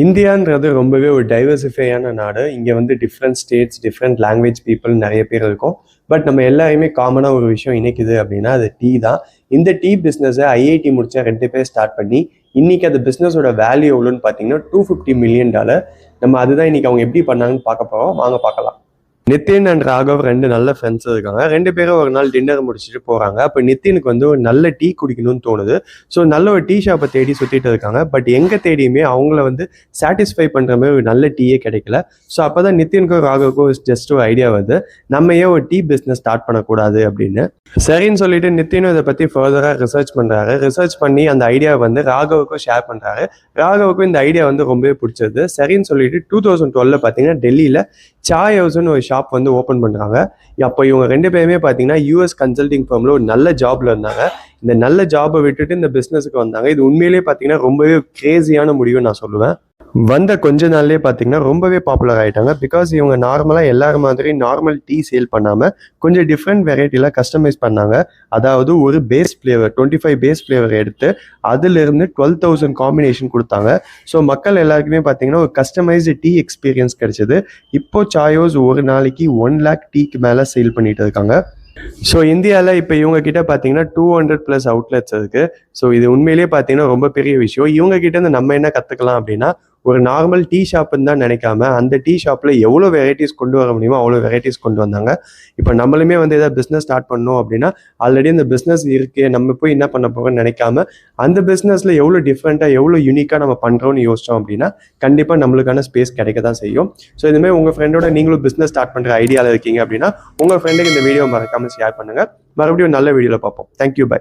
இந்தியான்றது ரொம்பவே ஒரு டைவர்சிஃபையான நாடு. இங்கே வந்து different states, different language people நிறைய பேர் இருக்கும். பட் நம்ம எல்லாருமே காமனாக ஒரு விஷயம் இணைக்குது அப்படின்னா அது டீ தான். இந்த டீ பிஸ்னஸை ஐஐடி முடிச்ச 2 பேர் ஸ்டார்ட் பண்ணி இன்னைக்கு அந்த பிஸ்னஸோட வேல்யூ எவ்வளோன்னு பார்த்தீங்கன்னா $250 million. நம்ம அதுதான் இன்னைக்கு அவங்க எப்படி பண்ணாங்கன்னு பார்க்க போகிறோம். வாங்க பார்க்கலாம். நிதின் அண்ட் ராகவ் 2 நல்ல ஃப்ரெண்ட்ஸ் இருக்காங்க. 2 பேரும் ஒரு நாள் டின்னர் முடிச்சுட்டு போகிறாங்க. அப்போ நிதினுக்கு வந்து ஒரு நல்ல டீ குடிக்கணும்னு தோணுது. ஸோ நல்ல ஒரு டீ ஷாப்பை தேடி சுற்றிட்டு இருக்காங்க. பட் எங்கே தேடியுமே அவங்கள வந்து சாட்டிஸ்ஃபை பண்ணுற மாதிரி ஒரு நல்ல டீயே கிடைக்கல. ஸோ அப்போ தான் நிதினுக்கும் ராகவுக்கும் ஜஸ்ட் ஒரு ஐடியா வருது, நம்ம ஏன் ஒரு டீ பிஸ்னஸ் ஸ்டார்ட் பண்ணக்கூடாது அப்படின்னு. சரின்னு சொல்லிட்டு நிதினும் இதை பற்றி ஃபர்தராக ரிசர்ச் பண்ணுறாரு. ரிசர்ச் பண்ணி அந்த ஐடியாவை வந்து ராகவுக்கும் ஷேர் பண்ணுறாரு. ராகவுக்கும் இந்த ஐடியா வந்து ரொம்பவே பிடிச்சது. சரின்னு சொல்லிட்டு 2012 பார்த்தீங்கன்னா டெல்லியில் சாய் ஹவுஸ்னு ஒரு ஷாப் வந்து ஓப்பன் பண்ணுறாங்க. அப்போ இவங்க 2 பேருமே பார்த்தீங்கன்னா யூஎஸ் கன்சல்டிங் ஃபர்மில் ஒரு நல்ல ஜாப்ல இருந்தாங்க. இந்த நல்ல ஜாபை விட்டுட்டு இந்த பிஸ்னஸுக்கு வந்தாங்க. இது உண்மையிலேயே பார்த்தீங்கன்னா ரொம்பவே கிரேசியான முடிவு நான் சொல்லுவேன். வந்த கொஞ்ச நாள்லேயே பார்த்தீங்கன்னா ரொம்பவே பாப்புலர் ஆகிட்டாங்க. பிகாஸ் இவங்க நார்மலாக எல்லாரும் மாதிரி நார்மல் டீ சேல் பண்ணாமல் கொஞ்சம் டிஃப்ரெண்ட் வெரைட்டியில் கஸ்டமைஸ் பண்ணாங்க. அதாவது ஒரு பேஸ் ஃப்ளேவர் 25 பேஸ் ஃப்ளேவர் எடுத்து அதிலிருந்து 12,000 காம்பினேஷன் கொடுத்தாங்க. ஸோ மக்கள் எல்லாருக்குமே பார்த்தீங்கன்னா ஒரு கஸ்டமைஸ்டு டீ எக்ஸ்பீரியன்ஸ் கிடைச்சது. இப்போ சாய் ஹவுஸ் ஒரு நாளைக்கு 1 lakh டீக்கு மேலே சேல் பண்ணிட்டு இருக்காங்க. ஸோ இந்தியாவில் இப்போ இவங்க கிட்ட பார்த்தீங்கன்னா 200+ அவுட்லெட்ஸ் இருக்குது. ஸோ இது உண்மையிலேயே பார்த்தீங்கன்னா ரொம்ப பெரிய விஷயம். இவங்க கிட்டேருந்து நம்ம என்ன கற்றுக்கலாம் அப்படின்னா, ஒரு நார்மல் டீ ஷாப்புன்னு தான் நினைக்காம அந்த டீ ஷாப்பில் எவ்வளோ வெரைட்டிஸ் கொண்டு வர முடியுமோ அவ்வளோ வெரைட்டிஸ் கொண்டு வந்தாங்க. இப்போ நம்மளுமே வந்து எதாவது பிஸ்னஸ் ஸ்டார்ட் பண்ணோம் அப்படின்னா ஆல்ரெடி அந்த பிஸ்னஸ் இருக்குது, நம்ம போய் என்ன பண்ண போகிறோம்னு நினைக்காம அந்த பிஸ்னஸில் எவ்வளோ டிஃப்ரெண்ட்டாக எவ்வளோ யூனிக்காக நம்ம பண்ணுறோன்னு யோசித்தோம் அப்படின்னா கண்டிப்பாக நம்மளுக்கான ஸ்பேஸ் கிடைக்க தான் செய்யும். ஸோ இதுமாதிரி உங்கள் ஃப்ரெண்டோட நீங்களும் பிஸ்னஸ் ஸ்டார்ட் பண்ணுற ஐடியாவில் இருக்கீங்க அப்படின்னா உங்கள் ஃப்ரெண்டுக்கு இந்த வீடியோ மறக்காமல் ஷேர் பண்ணுங்கள். மறுபடியும் நல்ல வீடியோவில் பார்ப்போம். Thank you, by.